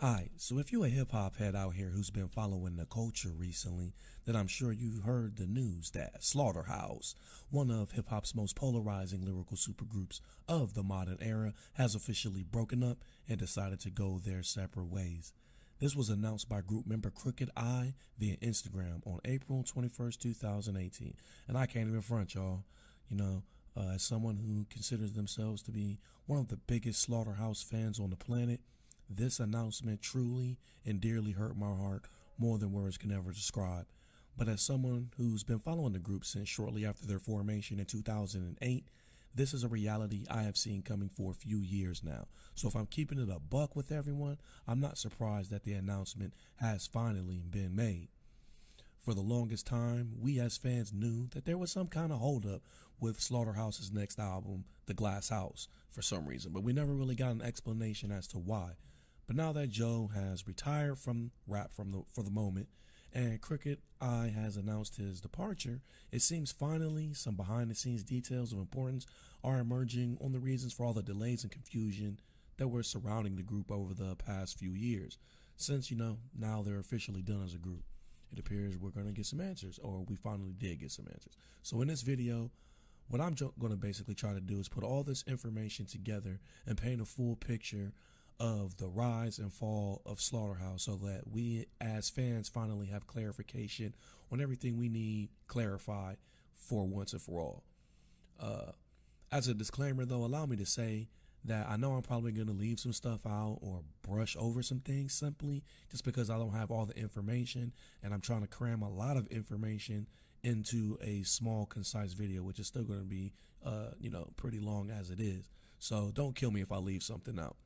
Alright, so if you're a hip hop head out here who's been following the culture recently, then I'm sure you've heard the news that Slaughterhouse, one of hip hop's most polarizing lyrical supergroups of the modern era, has officially broken up and decided to go their separate ways. This was announced by group member Crooked I via Instagram on April 21st, 2018. And I can't even front y'all, as someone who considers themselves to be one of the biggest Slaughterhouse fans on the planet, this announcement truly and dearly hurt my heart more than words can ever describe. But as someone who's been following the group since shortly after their formation in 2008, this is a reality I have seen coming for a few years now. So if I'm keeping it a buck with everyone, I'm not surprised that the announcement has finally been made. For the longest time, we as fans knew that there was some kind of holdup with Slaughterhouse's next album, The Glass House, for some reason, but we never really got an explanation as to why. But now that Joe has retired from rap for the moment, and Crooked I has announced his departure, it seems finally some behind-the-scenes details of importance are emerging on the reasons for all the delays and confusion that were surrounding the group over the past few years. Since, now they're officially done as a group, it appears we're going to get some answers, or we finally did get some answers. So in this video, what I'm going to basically try to do is put all this information together and paint a full picture of the rise and fall of Slaughterhouse so that we as fans finally have clarification on everything we need clarified for once and for all. As a disclaimer though, allow me to say that I know I'm probably going to leave some stuff out or brush over some things simply just because I don't have all the information and I'm trying to cram a lot of information into a small concise video, which is still going to be pretty long as it is. So don't kill me if I leave something out.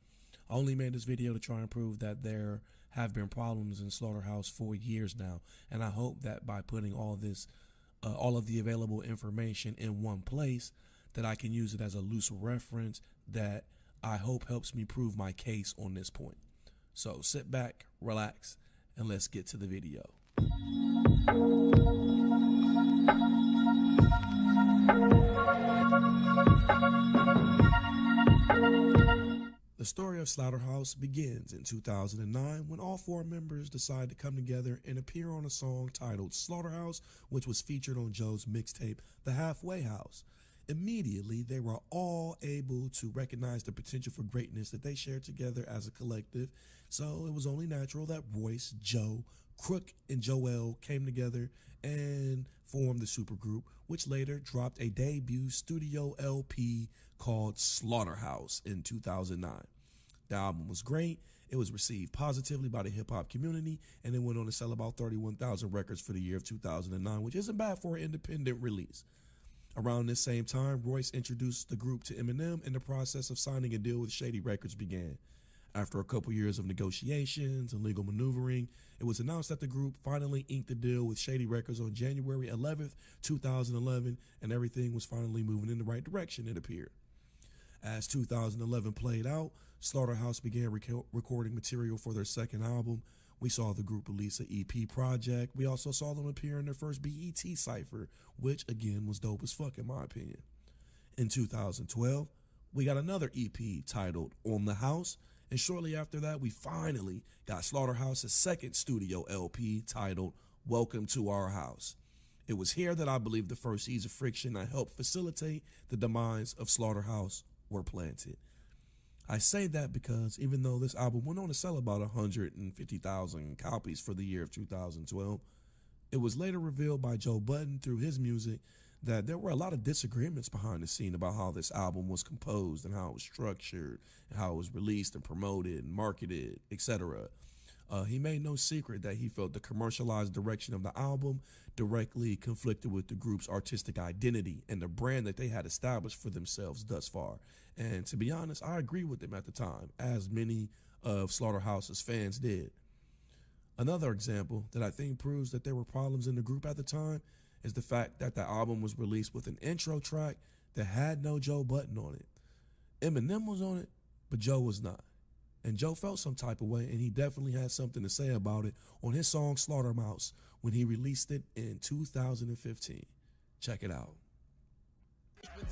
I only made this video to try and prove that there have been problems in Slaughterhouse for years now, and I hope that by putting all of the available information in one place, that I can use it as a loose reference that I hope helps me prove my case on this point. So sit back, relax, and let's get to the video. The story of Slaughterhouse begins in 2009 when all four members decide to come together and appear on a song titled Slaughterhouse, which was featured on Joe's mixtape, The Halfway House. Immediately, they were all able to recognize the potential for greatness that they shared together as a collective, so it was only natural that Royce, Joe, Crook, and Joel came together and formed the supergroup, which later dropped a debut studio LP called Slaughterhouse in 2009. The album was great, it was received positively by the hip-hop community, and it went on to sell about 31,000 records for the year of 2009, which isn't bad for an independent release. Around this same time, Royce introduced the group to Eminem, and the process of signing a deal with Shady Records began. After a couple years of negotiations and legal maneuvering, it was announced that the group finally inked the deal with Shady Records on January 11th, 2011, and everything was finally moving in the right direction, it appeared. As 2011 played out, Slaughterhouse began recording material for their second album. We saw the group release an EP project. We also saw them appear in their first BET cypher, which again was dope as fuck in my opinion. In 2012, we got another EP titled On the House, and shortly after that, we finally got Slaughterhouse's second studio LP titled Welcome to Our House. It was here that I believe the first seeds of friction that helped facilitate the demise of Slaughterhouse were planted. I say that because even though this album went on to sell about 150,000 copies for the year of 2012, it was later revealed by Joe Budden through his music that there were a lot of disagreements behind the scene about how this album was composed and how it was structured and how it was released and promoted and marketed, etc. He made no secret that he felt the commercialized direction of the album directly conflicted with the group's artistic identity and the brand that they had established for themselves thus far. And to be honest, I agree with them at the time, as many of Slaughterhouse's fans did. Another example that I think proves that there were problems in the group at the time is the fact that the album was released with an intro track that had no Joe Budden on it. Eminem was on it, but Joe was not. And Joe felt some type of way, and he definitely had something to say about it on his song Slaughterhouse when he released it in 2015. Check it out.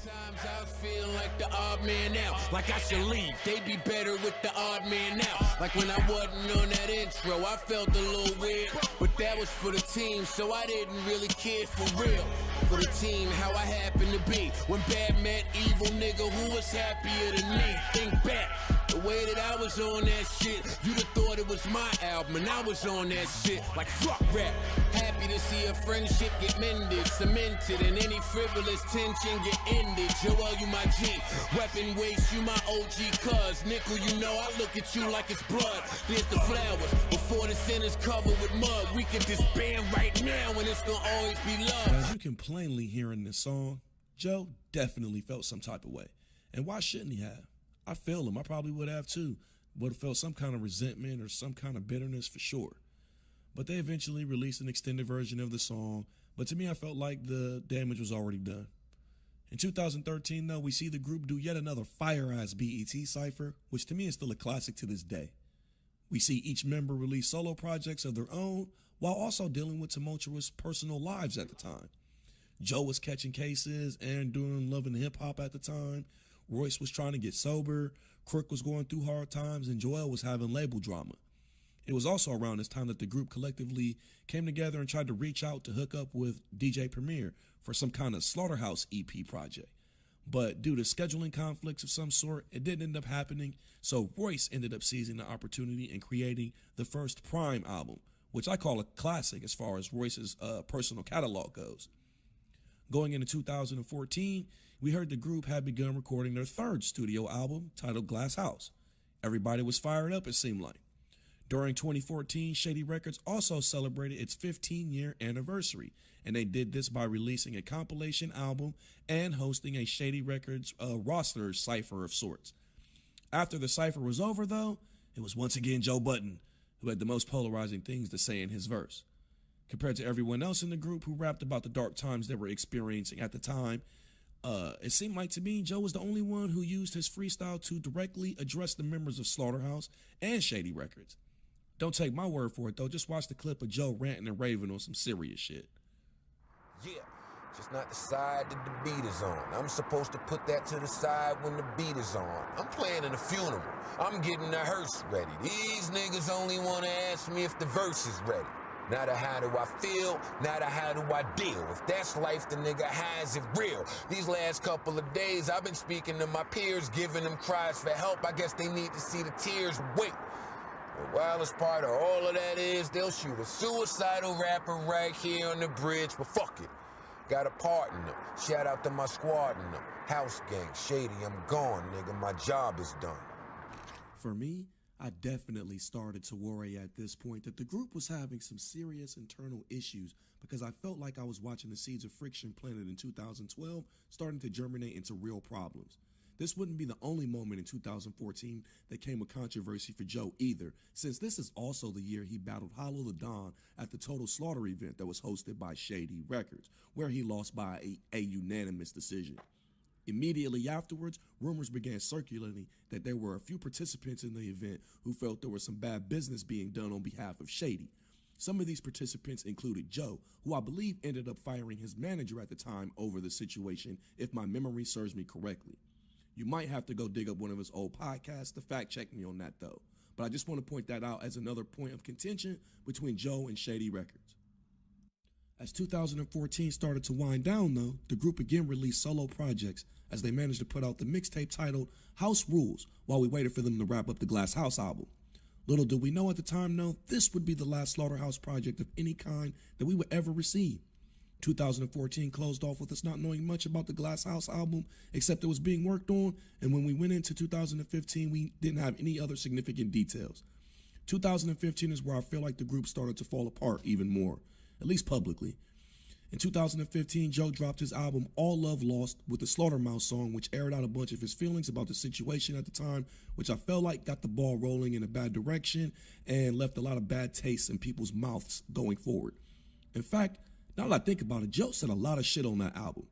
Times I was feeling like the odd man out, like I should leave, they be better with the odd man out. Like when I wasn't on that intro, I felt a little weird, but that was for the team, so I didn't really care for real. For the team, how I happen to be, when bad met evil nigga who was happier than me. Think back, the way that I was on that shit, you'd have thought it was my album, and I was on that shit, like fuck rap. Happy to see a friendship get mended, cemented, and any frivolous tension get ended. Joel, you my G, weapon waste, you my OG cuz. Nickel, you know I look at you like it's blood. There's the flowers, before the sin is covered with mud. We could disband right now, and it's gonna always be love. As you can plainly hear in this song, Joe definitely felt some type of way. And why shouldn't he have? I feel him, I probably would have too. Would have felt some kind of resentment or some kind of bitterness for sure. But they eventually released an extended version of the song, but to me I felt like the damage was already done. In 2013 though, we see the group do yet another fire-ass BET cypher, which to me is still a classic to this day. We see each member release solo projects of their own, while also dealing with tumultuous personal lives at the time. Joe was catching cases and doing Love and Hip Hop at the time. Royce was trying to get sober, Crook was going through hard times, and Joel was having label drama. It was also around this time that the group collectively came together and tried to reach out to hook up with DJ Premier for some kind of Slaughterhouse EP project. But due to scheduling conflicts of some sort, it didn't end up happening, so Royce ended up seizing the opportunity and creating the first Prime album, which I call a classic as far as Royce's personal catalog goes. Going into 2014, we heard the group had begun recording their third studio album titled Glass House. Everybody was fired up, it seemed like. During 2014, Shady Records also celebrated its 15-year anniversary, and they did this by releasing a compilation album and hosting a Shady Records roster cipher of sorts. After the cipher was over, though, it was once again Joe Budden who had the most polarizing things to say in his verse. Compared to everyone else in the group who rapped about the dark times they were experiencing at the time, it seemed like to me Joe was the only one who used his freestyle to directly address the members of Slaughterhouse and Shady Records. Don't take my word for it, though. Just watch the clip of Joe ranting and raving on some serious shit. Yeah, just not the side that the beat is on. I'm supposed to put that to the side when the beat is on. I'm planning a funeral. I'm getting the hearse ready. These niggas only want to ask me if the verse is ready. Not a how do I feel, not a how do I deal. If that's life, the nigga has it real. These last couple of days, I've been speaking to my peers, giving them cries for help. I guess they need to see the tears wait. The wildest part of all of that is they'll shoot a suicidal rapper right here on the bridge, but fuck it. Got a part in them. Shout out to my squad in them. House gang, Shady, I'm gone, nigga. My job is done. For me, I definitely started to worry at this point that the group was having some serious internal issues because I felt like I was watching the seeds of friction planted in 2012 starting to germinate into real problems. This wouldn't be the only moment in 2014 that came with controversy for Joe either, since this is also the year he battled Hollow the Don at the Total Slaughter event that was hosted by Shady Records, where he lost by a unanimous decision. Immediately afterwards, rumors began circulating that there were a few participants in the event who felt there was some bad business being done on behalf of Shady. Some of these participants included Joe, who I believe ended up firing his manager at the time over the situation, if my memory serves me correctly. You might have to go dig up one of his old podcasts to fact check me on that though, but I just want to point that out as another point of contention between Joe and Shady Records. As 2014 started to wind down though, the group again released solo projects as they managed to put out the mixtape titled House Rules while we waited for them to wrap up the Glass House album. Little did we know at the time though, this would be the last Slaughterhouse project of any kind that we would ever receive. 2014 closed off with us not knowing much about the Glass House album except it was being worked on, and when we went into 2015 we didn't have any other significant details. 2015 is where I feel like the group started to fall apart even more, at least publicly. In 2015, Joe dropped his album All Love Lost with the Slaughterhouse song, which aired out a bunch of his feelings about the situation at the time, which I felt like got the ball rolling in a bad direction and left a lot of bad tastes in people's mouths going forward. In fact, now that I think about it, Joe said a lot of shit on that album.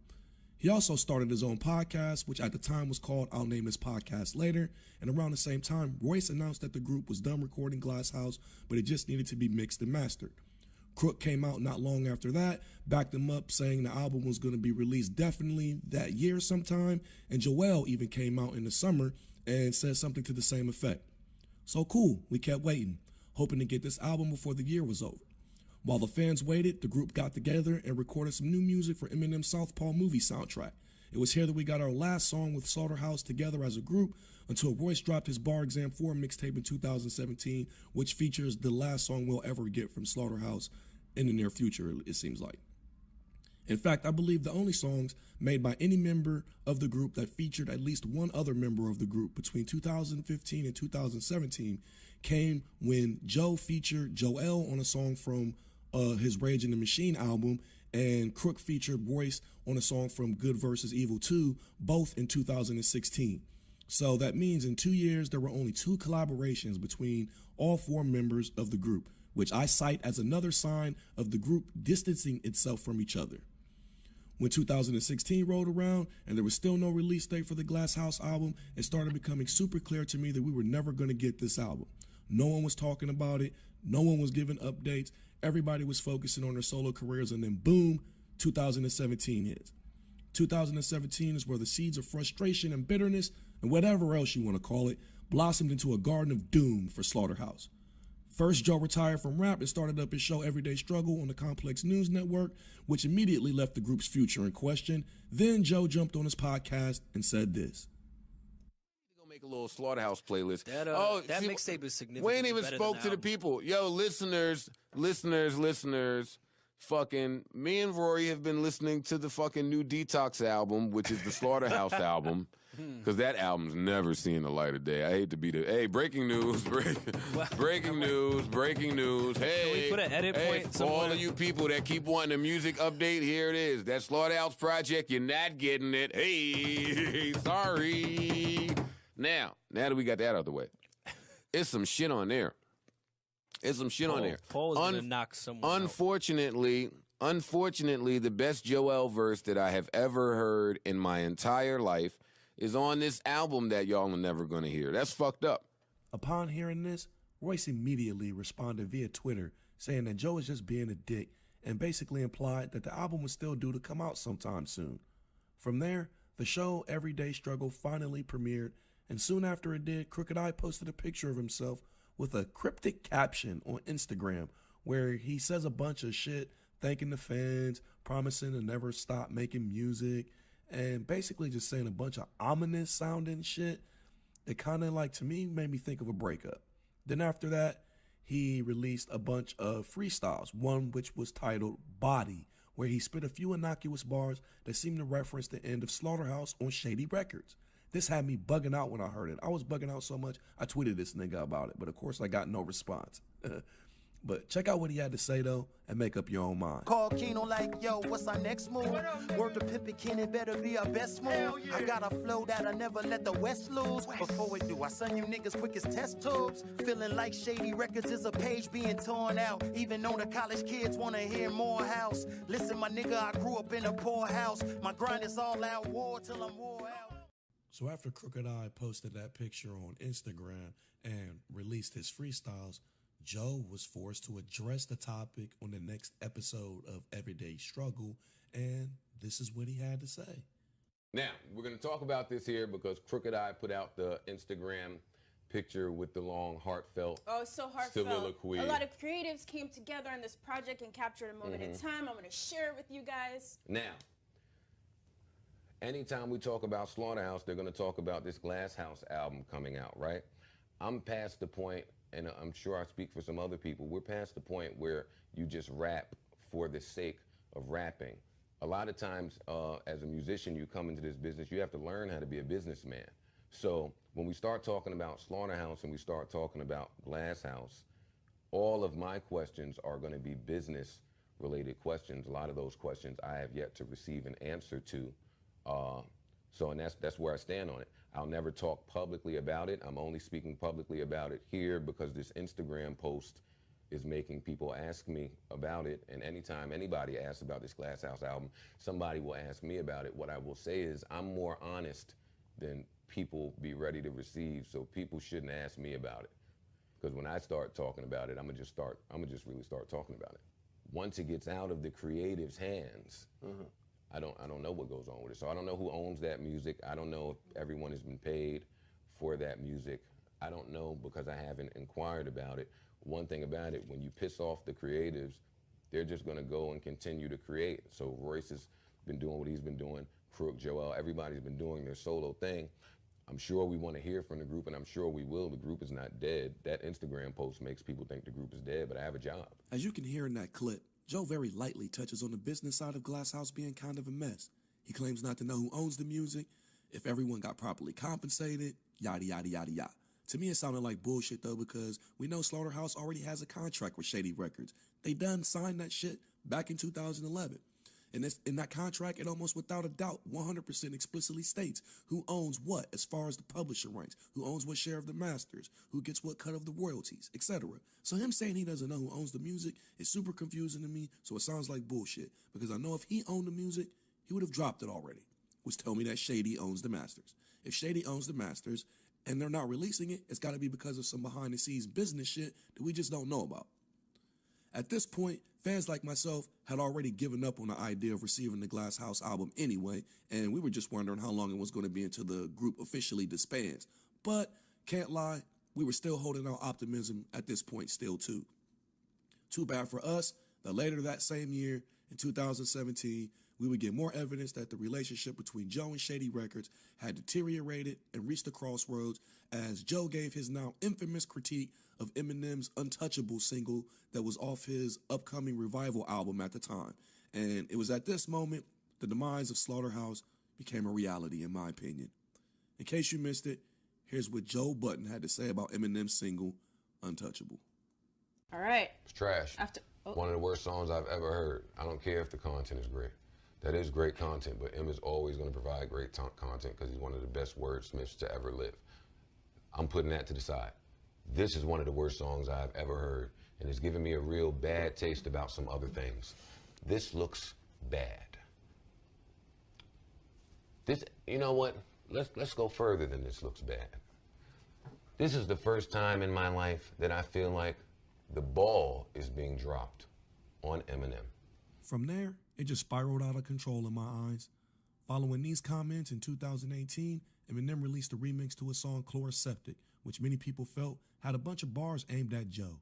He also started his own podcast, which at the time was called I'll Name This Podcast Later, and around the same time, Royce announced that the group was done recording Glass House, but it just needed to be mixed and mastered. Crook came out not long after that, backed him up, saying the album was going to be released definitely that year sometime, and Joel even came out in the summer and said something to the same effect. So cool, we kept waiting, hoping to get this album before the year was over. While the fans waited, the group got together and recorded some new music for Eminem's Southpaw movie soundtrack. It was here that we got our last song with Slaughterhouse together as a group until Royce dropped his Bar Exam 4 mixtape in 2017, which features the last song we'll ever get from Slaughterhouse in the near future, it seems like. In fact, I believe the only songs made by any member of the group that featured at least one other member of the group between 2015 and 2017 came when Joe featured Joel on a song from his Rage in the Machine album, and Crook featured Royce on a song from Good vs. Evil 2, both in 2016. So that means in 2 years, there were only 2 collaborations between all 4 members of the group, which I cite as another sign of the group distancing itself from each other. When 2016 rolled around and there was still no release date for the Glass House album, it started becoming super clear to me that we were never going to get this album. No one was talking about it. No one was giving updates. Everybody was focusing on their solo careers, and then boom, 2017 hits. 2017 is where the seeds of frustration and bitterness, and whatever else you want to call it, blossomed into a garden of doom for Slaughterhouse. First, Joe retired from rap and started up his show Everyday Struggle on the Complex News Network, which immediately left the group's future in question. Then Joe jumped on his podcast and said this. Make a little Slaughterhouse playlist. That mixtape is significant. We ain't even spoke to the people. Yo, listeners, fucking, me and Rory have been listening to the fucking new Detox album, which is the Slaughterhouse album, because that album's never seen the light of day. I hate to be hey, breaking news, breaking news. Hey, can we put an edit point for all of you people that keep wanting a music update, here it is. That Slaughterhouse project, you're not getting it. Hey, sorry. Now that we got that out of the way, it's some shit on there. Paul is gonna knock someone Unfortunately, the best Joel verse that I have ever heard in my entire life is on this album that y'all are never gonna hear. That's fucked up. Upon hearing this, Royce immediately responded via Twitter saying that Joe was just being a dick and basically implied that the album was still due to come out sometime soon. From there, the show Everyday Struggle finally premiered, and soon after it did, Crooked I posted a picture of himself with a cryptic caption on Instagram where he says a bunch of shit, thanking the fans, promising to never stop making music, and basically just saying a bunch of ominous sounding shit that kind of, like, to me, made me think of a breakup. Then after that, he released a bunch of freestyles, one which was titled Body, where he spit a few innocuous bars that seemed to reference the end of Slaughterhouse on Shady Records. This had me bugging out when I heard it. I was bugging out so much, I tweeted this nigga about it, but of course I got no response. But check out what he had to say, though, and make up your own mind. Call Keno like, yo, what's our next move? Word to Pippin, Ken, it better be our best move. Yeah. I got a flow that'll never let the West lose. Before we do, I send you niggas quick as test tubes. Feeling like Shady Records is a page being torn out. Even though the college kids want to hear more house. Listen, my nigga, I grew up in a poor house. My grind is all out war till I'm wore out. So after Crooked I posted that picture on Instagram and released his freestyles, Joe was forced to address the topic on the next episode of Everyday Struggle, and this is what he had to say. Now, we're going to talk about this here because Crooked I put out the Instagram picture with the long, heartfelt so heartfelt. soliloquy. A lot of creatives came together on this project and captured a moment in time. I'm going to share it with you guys. Now, anytime we talk about Slaughterhouse, they're going to talk about this Glass House album coming out, right? I'm past the point, and I'm sure I speak for some other people, we're past the point where you just rap for the sake of rapping. A lot of times, as a musician, you come into this business, you have to learn how to be a businessman. So when we start talking about Slaughterhouse and we start talking about Glass House, all of my questions are going to be business-related questions. A lot of those questions I have yet to receive an answer to. And that's where I stand on it. I'll never talk publicly about it. I'm only speaking publicly about it here because this Instagram post is making people ask me about it. And anytime anybody asks about this Glass House album, somebody will ask me about it. What I will say is I'm more honest than people be ready to receive, so people shouldn't ask me about it. Because when I start talking about it, I'm gonna just really start talking about it. once it gets out of the creative's hands, I don't know what goes on with it. So I don't know who owns that music. I don't know if everyone has been paid for that music. I don't know because I haven't inquired about it. One thing about it, when you piss off the creatives, they're just gonna go and continue to create. So Royce has been doing what he's been doing, Crook, Joel, everybody's been doing their solo thing. I'm sure we want to hear from the group, and I'm sure we will. The group is not dead. That Instagram post makes people think the group is dead, but I have a job. As you can hear in that clip, Joe very lightly touches on the business side of Glass House being kind of a mess. He claims not to know who owns the music, if everyone got properly compensated, yada, yada, yada, yada. To me, it sounded like bullshit, though, because we know Slaughterhouse already has a contract with Shady Records. They done signed that shit back in 2011. And in that contract, it almost without a doubt 100% explicitly states who owns what as far as the publisher rights, who owns what share of the masters, who gets what cut of the royalties, etc. So him saying he doesn't know who owns the music is super confusing to me, so it sounds like bullshit. Because I know if he owned the music, he would have dropped it already, which tell me that Shady owns the masters. If Shady owns the masters and they're not releasing it, it's got to be because of some behind-the-scenes business shit that we just don't know about. At this point, fans like myself had already given up on the idea of receiving the Glass House album anyway, and we were just wondering how long it was going to be until the group officially disbands. But, can't lie, we were still holding out optimism at this point still too. Too bad for us that later that same year, in 2017, we would get more evidence that the relationship between Joe and Shady Records had deteriorated and reached a crossroads as Joe gave his now infamous critique of Eminem's Untouchable single that was off his upcoming Revival album at the time. And it was at this moment the demise of Slaughterhouse became a reality, in my opinion. In case you missed it, here's what Joe Budden had to say about Eminem's single, Untouchable. All right. It's trash. One of the worst songs I've ever heard. I don't care if the content is great. That is great content, but M is always going to provide great content because he's one of the best wordsmiths to ever live. I'm putting that to the side. This is one of the worst songs I've ever heard, and it's giving me a real bad taste about some other things. This looks bad. This, you know what? Let's go further than this looks bad. This is the first time in my life that I feel like the ball is being dropped on Eminem. From there, it just spiraled out of control in my eyes. Following these comments in 2018, Eminem released a remix to his song Chloroseptic, which many people felt had a bunch of bars aimed at Joe.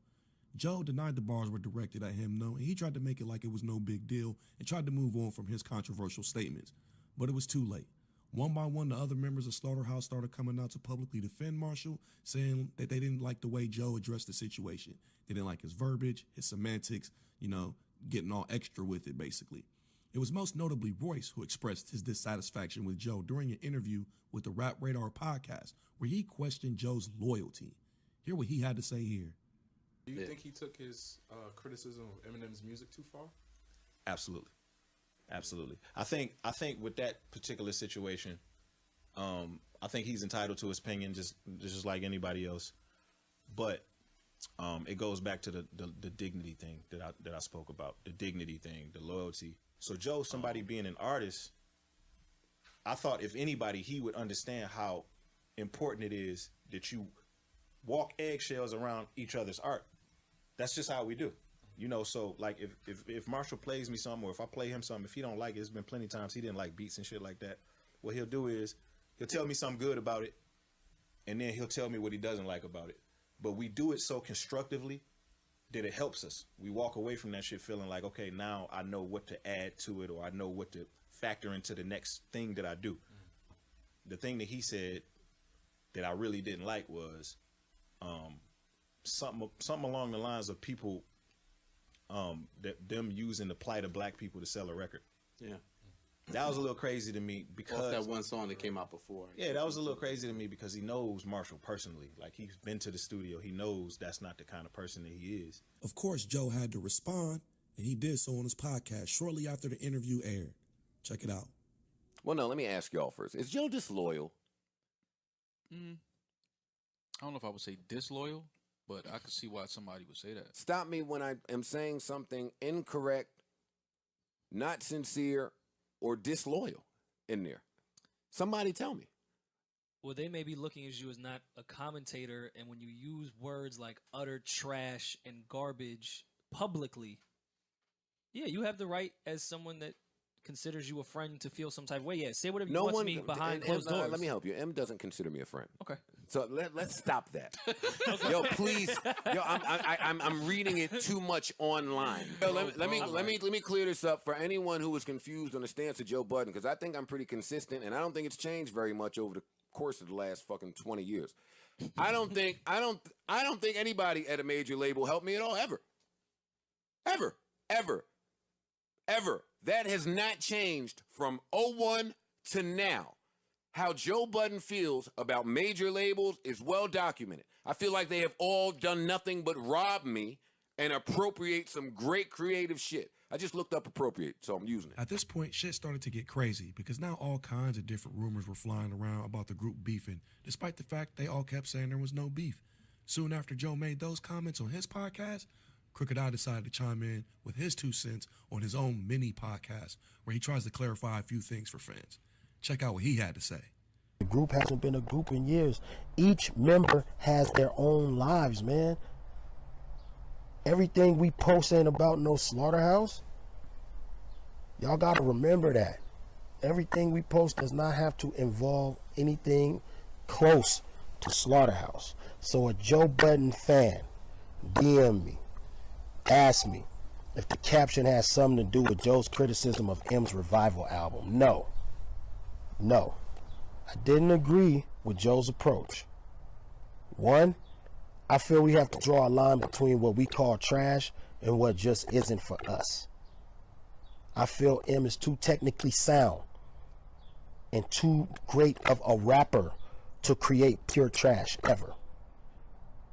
Joe denied the bars were directed at him, though, and he tried to make it like it was no big deal and tried to move on from his controversial statements. But it was too late. One by one, the other members of Slaughterhouse started coming out to publicly defend Marshall, saying that they didn't like the way Joe addressed the situation. They didn't like his verbiage, his semantics, getting all extra with it, basically. It was most notably Royce who expressed his dissatisfaction with Joe during an interview with the Rap Radar podcast, where he questioned Joe's loyalty. Hear what he had to say here. Do you think he took his criticism of Eminem's music too far? Absolutely. Absolutely. I think with that particular situation, I think he's entitled to his opinion just like anybody else. But it goes back to the dignity thing that I spoke about, the dignity thing, the loyalty. So Joe, somebody being an artist, I thought if anybody, he would understand how important it is that you walk eggshells around each other's art. That's just how we do. So like if Marshall plays me something, or if I play him something, if he don't like it, it's been plenty of times he didn't like beats and shit like that. What he'll do is he'll tell me something good about it, and then he'll tell me what he doesn't like about it. But we do it so constructively that it helps us. We walk away from that shit feeling like, okay, now I know what to add to it, or I know what to factor into the next thing that I do. The thing that he said that I really didn't like was something along the lines of people them using the plight of black people to sell a record. Yeah. That was a little crazy to me because that one song that came out before. Yeah, that was a little crazy to me because he knows Marshall personally. Like, he's been to the studio. He knows that's not the kind of person that he is. Of course, Joe had to respond, and he did so on his podcast shortly after the interview aired. Check it out. Well, no, let me ask y'all first. Is Joe disloyal? I don't know if I would say disloyal, but I could see why somebody would say that. Stop me when I am saying something incorrect, not sincere, or disloyal in there. Somebody tell me. Well, they may be looking at you as not a commentator, and when you use words like utter trash and garbage publicly, Yeah, you have the right as someone that considers you a friend to feel some type of way. Yeah, say whatever you No want one. to me behind and closed doors. Let me help you. M doesn't consider me a friend. Okay. So let's stop that. Yo, please. Yo, I'm reading it too much online. Yo, let me clear this up for anyone who was confused on the stance of Joe Budden, because I think I'm pretty consistent, and I don't think it's changed very much over the course of the last fucking 20 years. I don't think anybody at a major label helped me at all, ever. That has not changed from 01 to now. How Joe Budden feels about major labels is well documented. I feel like they have all done nothing but rob me and appropriate some great creative shit. I just looked up appropriate, so I'm using it. At this point, shit started to get crazy because now all kinds of different rumors were flying around about the group beefing, despite the fact they all kept saying there was no beef. Soon after Joe made those comments on his podcast, Crooked Eye decided to chime in with his 2 cents on his own mini podcast, where he tries to clarify a few things for fans. Check out what he had to say. The group hasn't been a group in years. Each member has their own lives, man. Everything we post ain't about no Slaughterhouse. Y'all gotta remember that. Everything we post does not have to involve anything close to Slaughterhouse. So a Joe Budden fan, DM me, ask me if the caption has something to do with Joe's criticism of M's Revival album. No. I didn't agree with Joe's approach. One, I feel we have to draw a line between what we call trash and what just isn't for us. I feel M is too technically sound and too great of a rapper to create pure trash ever.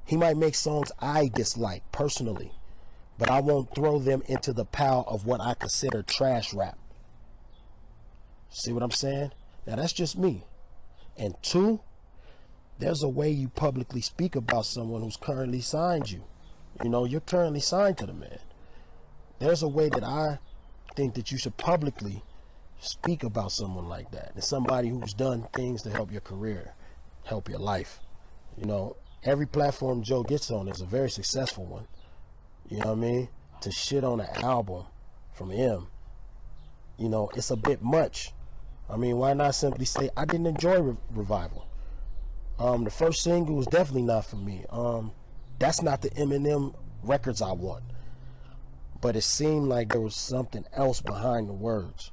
He might make songs I dislike personally, but I won't throw them into the pile of what I consider trash rap. See what I'm saying? Now that's just me. And 2, there's a way you publicly speak about someone who's currently signed you. You know, you're currently signed to the man. There's a way that I think that you should publicly speak about someone like that. And somebody who's done things to help your career, help your life. You know, every platform Joe gets on is a very successful one. You know what I mean? To shit on an album from him, you know, it's a bit much. I mean, why not simply say, I didn't enjoy Revival. The first single was definitely not for me. That's not the Eminem records I want. But it seemed like there was something else behind the words.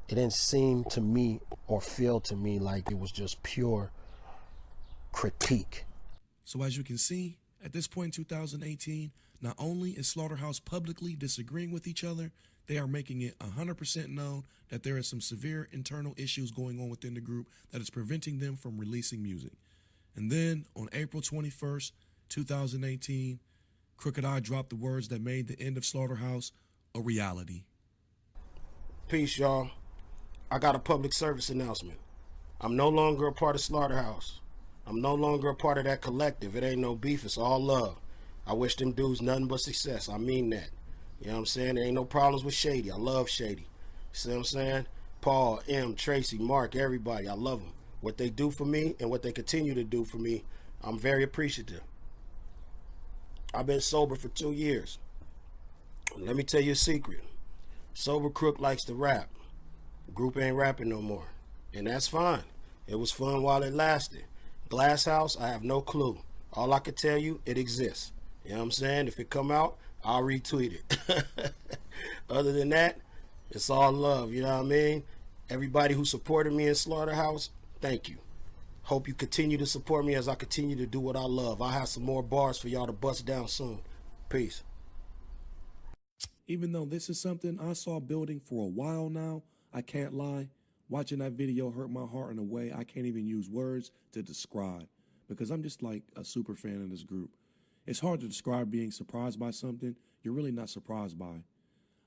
It didn't seem to me or feel to me like it was just pure critique. So as you can see, at this point in 2018, not only is Slaughterhouse publicly disagreeing with each other, they are making it 100% known that there are some severe internal issues going on within the group that is preventing them from releasing music. And then on April 21st, 2018, Crooked Eye dropped the words that made the end of Slaughterhouse a reality. Peace, y'all. I got a public service announcement. I'm no longer a part of Slaughterhouse. I'm no longer a part of that collective. It ain't no beef, it's all love. I wish them dudes nothing but success. I mean that. You know what I'm saying? There ain't no problems with Shady. I love Shady. See what I'm saying? Paul, M, Tracy, Mark, everybody. I love them. What they do for me and what they continue to do for me, I'm very appreciative. I've been sober for 2 years. Let me tell you a secret. Sober Crook likes to rap. The group ain't rapping no more. And that's fine. It was fun while it lasted. Glass House, I have no clue. All I can tell you, it exists. You know what I'm saying? If it come out, I'll retweet it. Other than that, it's all love, you know what I mean? Everybody who supported me in Slaughterhouse, thank you. Hope you continue to support me as I continue to do what I love. I have some more bars for y'all to bust down soon. Peace. Even though this is something I saw building for a while now, I can't lie. Watching that video hurt my heart in a way I can't even use words to describe, because I'm just like a super fan of this group. It's hard to describe being surprised by something you're really not surprised by.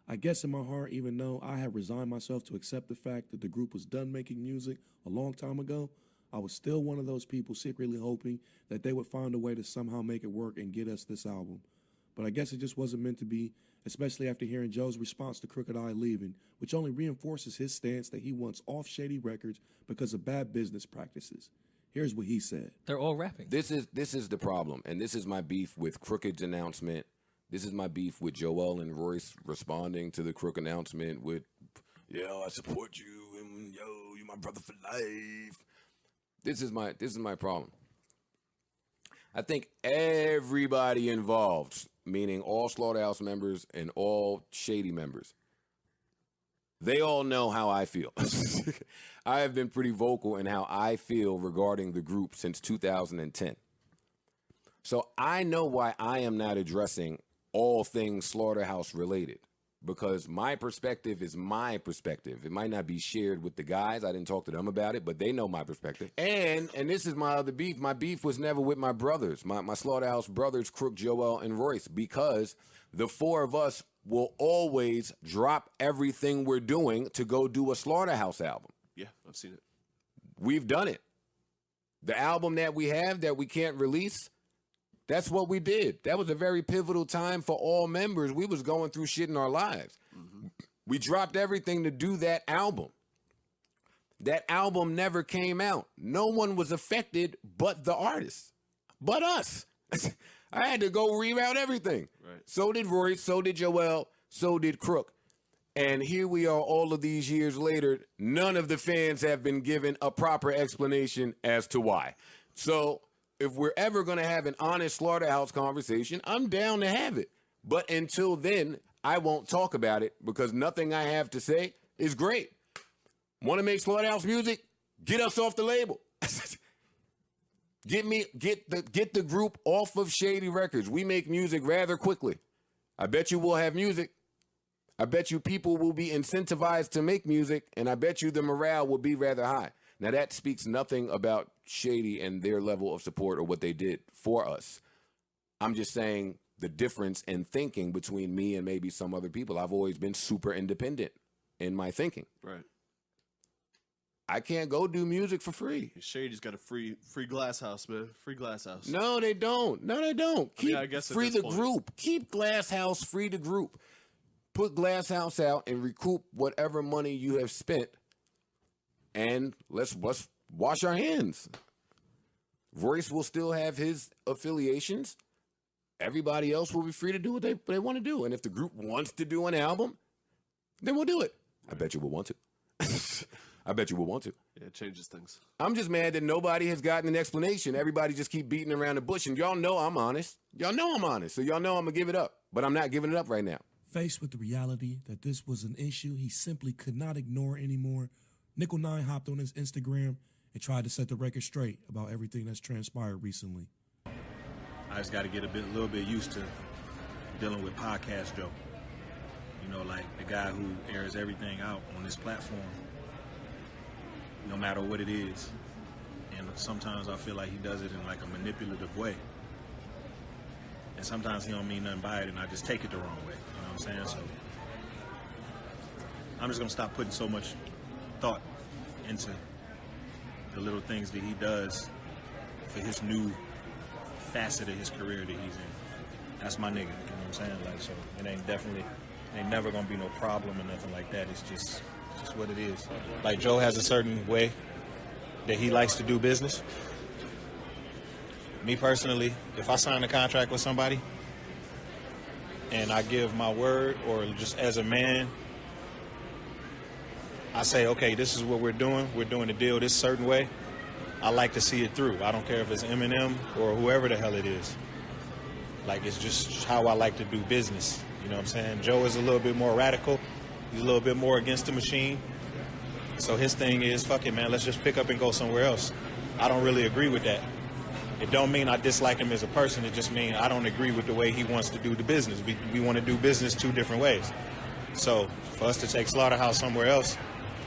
I guess in my heart, even though I had resigned myself to accept the fact that the group was done making music a long time ago, I was still one of those people secretly hoping that they would find a way to somehow make it work and get us this album. But I guess it just wasn't meant to be, especially after hearing Joe's response to Crooked Eye leaving, which only reinforces his stance that he wants off Shady Records because of bad business practices. Here's what he said. They're all rapping. This is the problem, and this is my beef with Crooked's announcement This is my beef with Joel and Royce responding to the Crook announcement with, "Yo, I support you, and yo, you my brother for life." This is my problem. I think everybody involved, meaning all Slaughterhouse members and all Shady members, they all know how I feel. I have been pretty vocal in how I feel regarding the group since 2010. So I know why I am not addressing all things Slaughterhouse related, because my perspective is my perspective. It might not be shared with the guys. I didn't talk to them about it, but they know my perspective. And this is my other beef. My beef was never with my brothers, my Slaughterhouse brothers, Crook, Joel, and Royce, because the four of us will always drop everything we're doing to go do a Slaughterhouse album. Yeah, I've seen it. We've done it. The album that we have that we can't release, that's what we did. That was a very pivotal time for all members. We was going through shit in our lives. We dropped everything to do that album. That album never came out. No one was affected but the artists, but us. I had to go reroute everything. Right. So did Royce, so did Joel, so did Crook. And here we are all of these years later. None of the fans have been given a proper explanation as to why. So if we're ever going to have an honest Slaughterhouse conversation, I'm down to have it. But until then, I won't talk about it because nothing I have to say is great. Want to make Slaughterhouse music? Get us off the label. Get the group off of Shady Records. We make music rather quickly. I bet you we'll have music. I bet you people will be incentivized to make music, and I bet you the morale will be rather high. Now, that speaks nothing about Shady and their level of support or what they did for us. I'm just saying the difference in thinking between me and maybe some other people. I've always been super independent in my thinking. Right. I can't go do music for free. Shady's got a free Glass House, man. Free Glass House. No, they don't. No, they don't. Keep I guess free the group. Keep Glass House free the group. Put Glass House out and recoup whatever money you have spent. And let's wash our hands. Royce will still have his affiliations. Everybody else will be free to do what they want to do. And if the group wants to do an album, then we'll do it. I bet you will want to. I bet you will want to. Yeah, it changes things. I'm just mad that nobody has gotten an explanation. Everybody just keep beating around the bush. And y'all know I'm honest. Y'all know I'm honest. So y'all know I'm going to give it up. But I'm not giving it up right now. Faced with the reality that this was an issue he simply could not ignore anymore, Nickel 9 hopped on his Instagram and tried to set the record straight about everything that's transpired recently. I just got to get a little bit used to dealing with Podcast Joe. You know, like the guy who airs everything out on this platform, no matter what it is. And sometimes I feel like he does it in like a manipulative way. And sometimes he don't mean nothing by it, and I just take it the wrong way. You know what I'm saying? So I'm just going to stop putting so much thought into the little things that he does for his new facet of his career that he's in. That's my nigga, you know what I'm saying? Like, so it ain't never gonna be no problem or nothing like that. It's just what it is. Like, Joe has a certain way that he likes to do business. Me personally, if I sign a contract with somebody and I give my word, or just as a man, I say, okay, this is what we're doing the deal this certain way, I like to see it through. I don't care if it's Eminem or whoever the hell it is. Like, it's just how I like to do business. You know what I'm saying? Joe is a little bit more radical. He's a little bit more against the machine. So his thing is, fuck it, man, let's just pick up and go somewhere else. I don't really agree with that. It don't mean I dislike him as a person. It just means I don't agree with the way he wants to do the business. We want to do business two different ways. So for us to take Slaughterhouse somewhere else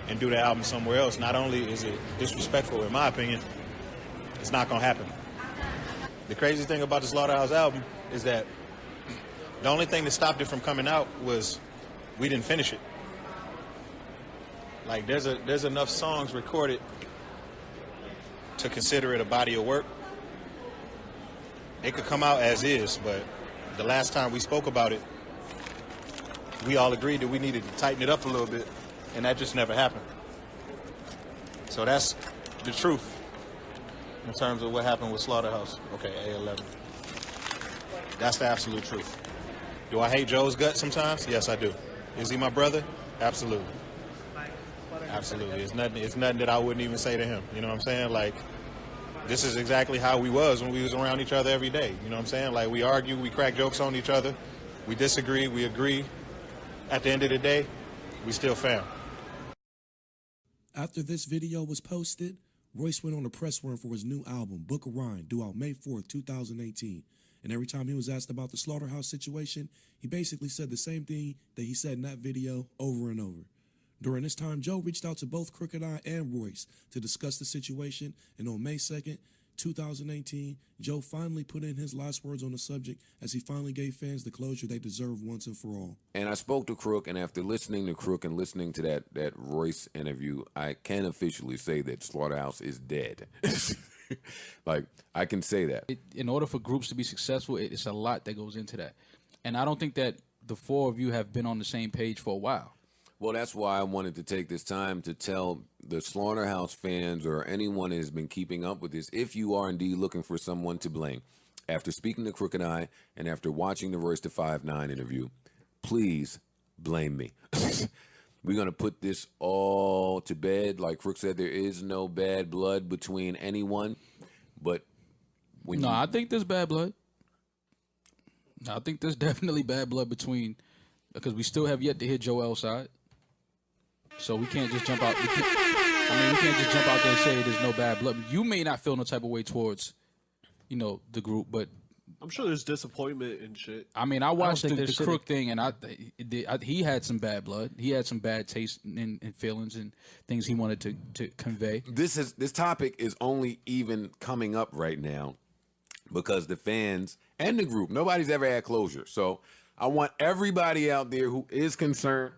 and do the album somewhere else, not only is it disrespectful, in my opinion, it's not going to happen. The crazy thing about the Slaughterhouse album is that the only thing that stopped it from coming out was we didn't finish it. Like, there's enough songs recorded to consider it a body of work. It could come out as is, but the last time we spoke about it, we all agreed that we needed to tighten it up a little bit, and that just never happened. So that's the truth in terms of what happened with Slaughterhouse. Okay, A11. That's the absolute truth. Do I hate Joe's guts sometimes? Yes, I do. Is he my brother? Absolutely. Absolutely. It's nothing that I wouldn't even say to him. You know what I'm saying? Like, this is exactly how we was when we was around each other every day. You know what I'm saying? Like, we argue, we crack jokes on each other, we disagree, we agree. At the end of the day, we still fam. After this video was posted, Royce went on a press run for his new album, Book of Rhyme, due out May 4th, 2018. And every time he was asked about the Slaughterhouse situation, he basically said the same thing that he said in that video over and over. During this time, Joe reached out to both Crooked I and Royce to discuss the situation, and on May 2nd, 2018, Joe finally put in his last words on the subject as he finally gave fans the closure they deserve once and for all. And I spoke to Crook, and after listening to Crook and listening to that Royce interview, I can officially say that Slaughterhouse is dead. Like, I can say that. In order for groups to be successful, it's a lot that goes into that. And I don't think that the four of you have been on the same page for a while. Well, that's why I wanted to take this time to tell the Slaughterhouse fans or anyone that has been keeping up with this, if you are indeed looking for someone to blame, after speaking to Crooked I and after watching the Royce da 5'9" interview, please blame me. We're going to put this all to bed. Like Crook said, there is no bad blood between anyone. But when I think there's bad blood. I think there's definitely bad blood between, because we still have yet to hear Joel's side. So we can't just jump out. We can't just jump out there and say there's no bad blood. You may not feel no type of way towards, the group, but I'm sure there's disappointment and shit. I mean, I watched the Crook thing, and he had some bad blood. He had some bad taste and feelings and things he wanted to convey. This topic is only even coming up right now because the fans and the group, nobody's ever had closure. So I want everybody out there who is concerned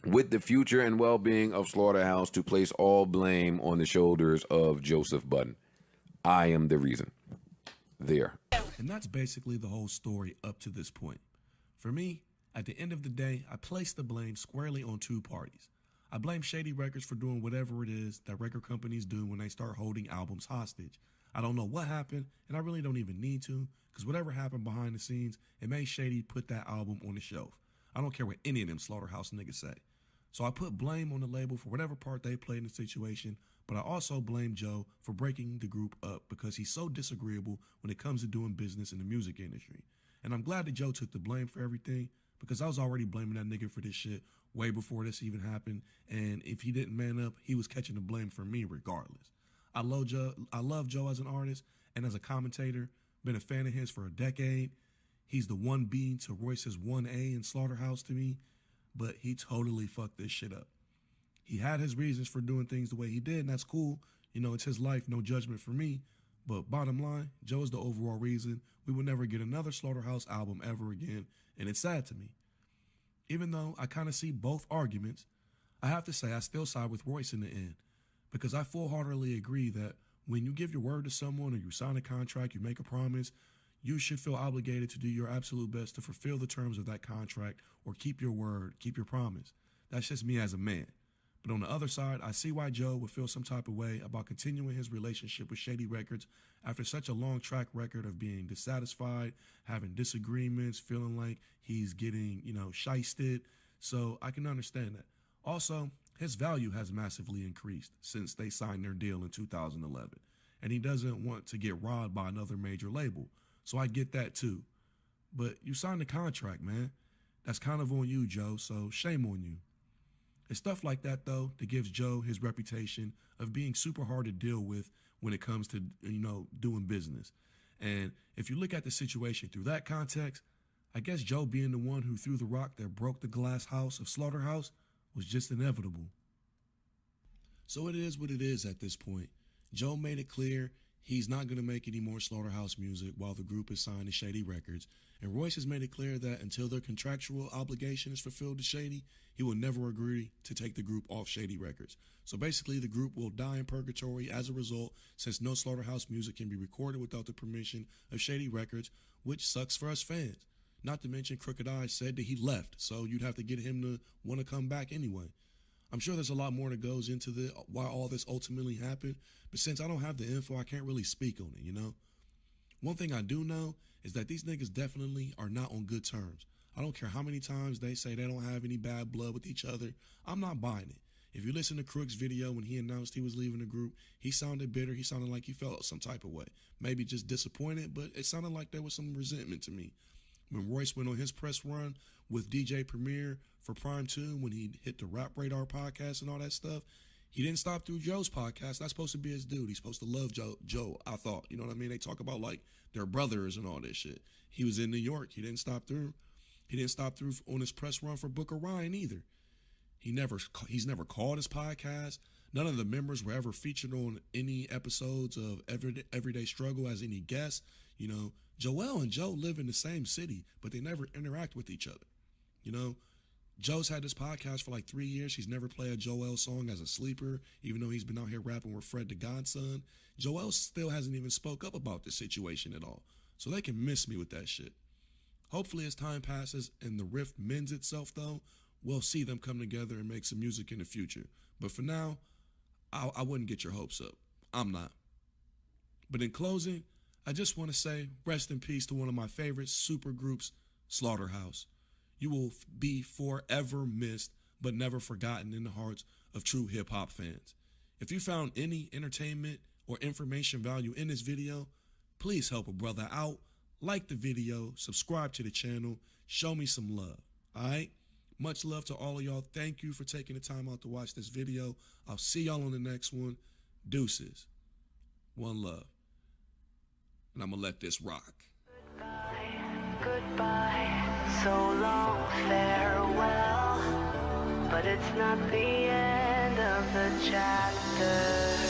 with the future and well-being of Slaughterhouse to place all blame on the shoulders of Joseph Budden. I am the reason. There. And that's basically the whole story up to this point. For me, at the end of the day, I place the blame squarely on two parties. I blame Shady Records for doing whatever it is that record companies do when they start holding albums hostage. I don't know what happened, and I really don't even need to, because whatever happened behind the scenes, it made Shady put that album on the shelf. I don't care what any of them Slaughterhouse niggas say. So I put blame on the label for whatever part they played in the situation, but I also blame Joe for breaking the group up because he's so disagreeable when it comes to doing business in the music industry. And I'm glad that Joe took the blame for everything because I was already blaming that nigga for this shit way before this even happened. And if he didn't man up, he was catching the blame for me regardless. I love Joe as an artist and as a commentator, been a fan of his for a decade. He's the 1B to Royce's 1A in Slaughterhouse to me. But he totally fucked this shit up. He had his reasons for doing things the way he did, and that's cool. It's his life, no judgment for me. But bottom line, Joe is the overall reason we will never get another Slaughterhouse album ever again, and it's sad to me. Even though I kind of see both arguments, I have to say I still side with Royce in the end, because I full-heartedly agree that when you give your word to someone or you sign a contract, you make a promise, you should feel obligated to do your absolute best to fulfill the terms of that contract or keep your word, keep your promise. That's just me as a man. But on the other side, I see why Joe would feel some type of way about continuing his relationship with Shady Records after such a long track record of being dissatisfied, having disagreements, feeling like he's getting, shysted. So I can understand that. Also, his value has massively increased since they signed their deal in 2011. And he doesn't want to get robbed by another major label. So I get that too. But you signed a contract, man. That's kind of on you, Joe, so shame on you. It's stuff like that, though, that gives Joe his reputation of being super hard to deal with when it comes to, doing business. And if you look at the situation through that context, I guess Joe being the one who threw the rock that broke the glass house of Slaughterhouse was just inevitable. So it is what it is at this point. Joe made it clear he's not going to make any more Slaughterhouse music while the group is signed to Shady Records. And Royce has made it clear that until their contractual obligation is fulfilled to Shady, he will never agree to take the group off Shady Records. So basically, the group will die in purgatory as a result, since no Slaughterhouse music can be recorded without the permission of Shady Records, which sucks for us fans. Not to mention, Crooked I said that he left, so you'd have to get him to want to come back anyway. I'm sure there's a lot more that goes into why all this ultimately happened, but since I don't have the info, I can't really speak on it, One thing I do know is that these niggas definitely are not on good terms. I don't care how many times they say they don't have any bad blood with each other. I'm not buying it. If you listen to Crook's video when he announced he was leaving the group, he sounded bitter. He sounded like he felt some type of way. Maybe just disappointed, but it sounded like there was some resentment to me. When Royce went on his press run with DJ Premier for Prime 2, when he hit the Rap Radar podcast and all that stuff, he didn't stop through Joe's podcast. That's supposed to be his dude. He's supposed to love Joe, I thought. You know what I mean? They talk about like their brothers and all this shit. He was in New York. He didn't stop through. He didn't stop through on his press run for Booker Ryan either. He's never called his podcast. None of the members were ever featured on any episodes of Everyday Struggle as any guests. You know, Joel and Joe live in the same city, but they never interact with each other. You know, Joe's had this podcast for like 3 years. He's never played a Joel song as a sleeper, even though he's been out here rapping with Fred the Godson. Joel still hasn't even spoke up about this situation at all. So they can miss me with that shit. Hopefully as time passes and the rift mends itself though, we'll see them come together and make some music in the future. But for now, I wouldn't get your hopes up. I'm not. But in closing, I just want to say rest in peace to one of my favorite super groups, Slaughterhouse. You will be forever missed, but never forgotten in the hearts of true hip-hop fans. If you found any entertainment or information value in this video, please help a brother out. Like the video, subscribe to the channel, show me some love, all right? Much love to all of y'all. Thank you for taking the time out to watch this video. I'll see y'all on the next one. Deuces. One love. And I'm going to let this rock. Goodbye, so long, farewell. But it's not the end of the chapter.